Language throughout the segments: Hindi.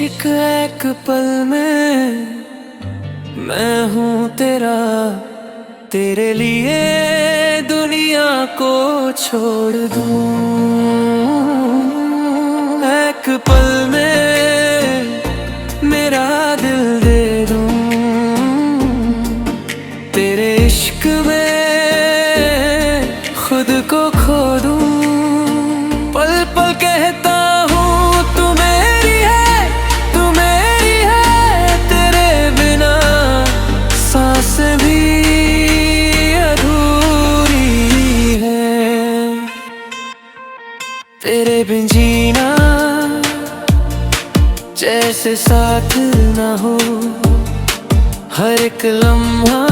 इश्क एक पल में मैं हूँ तेरा, तेरे लिए दुनिया को छोड़ दूँ। एक पल में मेरा दिल दे दूँ, तेरे इश्क में खुद को खो दूँ। पल पल कहता हूँ तू मेरी है, तू मेरी है, तेरे बिना सांस भी अधूरी है। तेरे बिन जीना जैसे साथ ना हो, हर एक लम्हा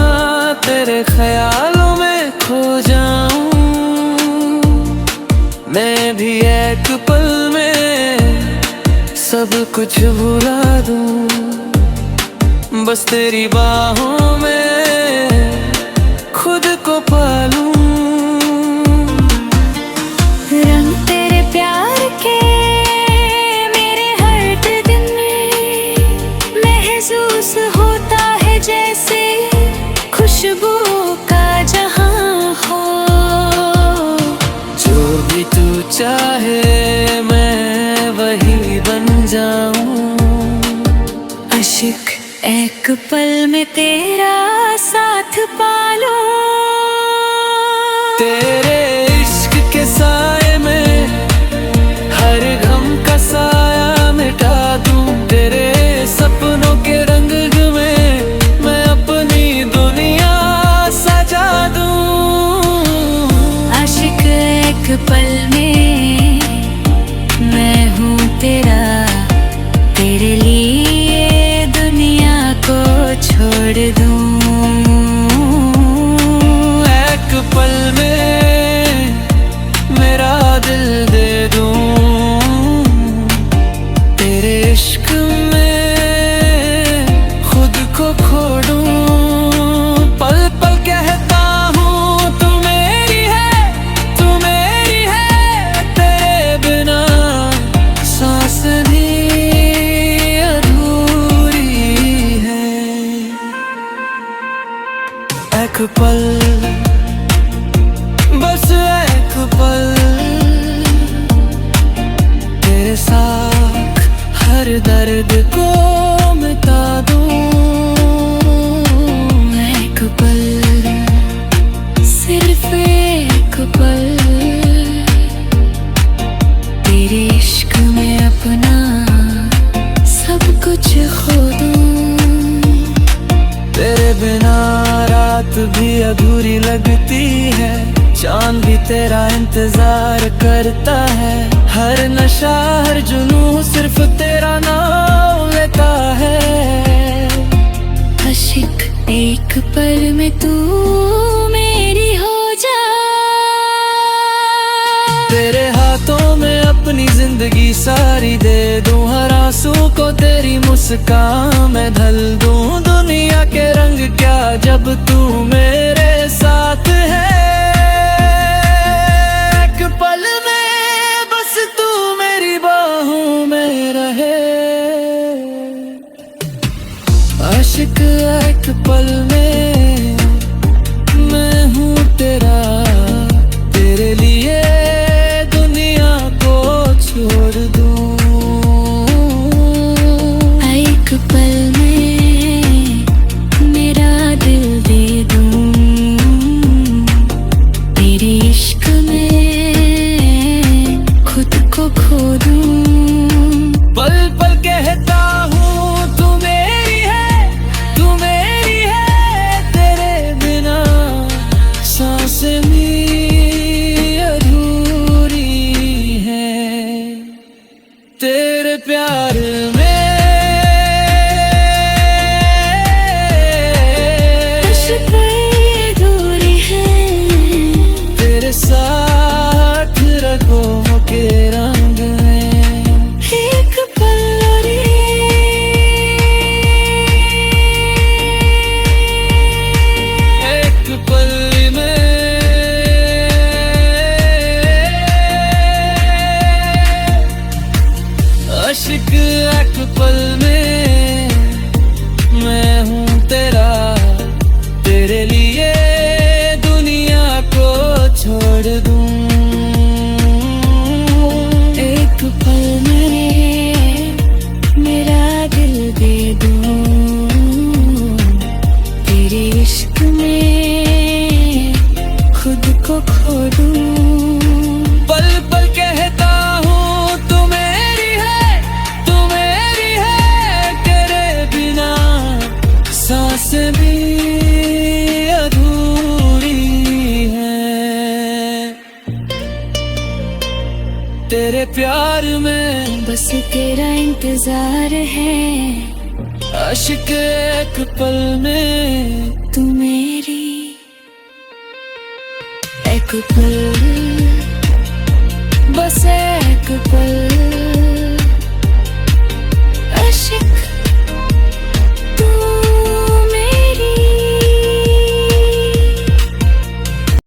तेरे ख्यालों में खो जाऊं। मैं भी एक पल में सब कुछ भुला दूं, बस तेरी बाहों में खुद को पालूं। रंग तेरे प्यार के मेरे हर दिन में महसूस होता है, जैसे खुशबू का जहां हो। जो भी तू चाहे मैं वही बन जाऊं। आशिक एक पल में तेरा साथ पालूं। तेरे इश्क के साए में हर गम का साया मिटा दूं। तेरे सपनों के रंग में मैं अपनी दुनिया सजा दूं। आशिक एक पल में मैं हूँ तेरा, तेरे लिए दुनिया को छोड़ दूं। एक पल में मेरा दिल दे दूं, तेरे इश्क में खुद को खो दूं। पल पल कहता हूँ तू मेरी है, तू मेरी है, तेरे बिना सांस भी अधूरी है। एक पल, बस एक पल, तेरे साथ हर दर्द को मिटा दूं। एक पल, सिर्फ एक पल, तेरे इश्क में अपना सब कुछ खो दूं। तेरे बिना रात भी अधूरी लगती है, चांद भी तेरा इंतजार करता है। हर नशा हर जुनून सिर्फ तेरा नाम लेता है। आशिक एक पल में तू मेरी हो जा। तेरे हाथों में अपनी जिंदगी सारी दे दूं, हर आंसू को तेरी मुस्कान में ढल दूं। दुनिया के रंग क्या जब तू मेरे साथ है। एक पल में बस तू मेरी बाहों में रहे। आशिक एक पल में मैं हूँ तेरा, तेरे लिए दुनिया को छोड़ दूं। एक पल में मेरा दिल दे दूं, तेरे इश्क में खुद को खो दूं। पल पल कहता हूँ तू मेरी है, तू मेरी है, एक पल में मैं हूँ तेरा, तेरे लिए दुनिया को छोड़ दूं। एक पल में मेरा दिल दे दूं, तेरे इश्क में खुद को खो दूं। पल पल कहता हूँ तू मेरी है, तू मेरी है, तेरे बिना सांस भी अधूरी है। तेरे प्यार में बस तेरा इंतजार है, आशिक एक पल में तू मेरी एक पल, बस एक पल।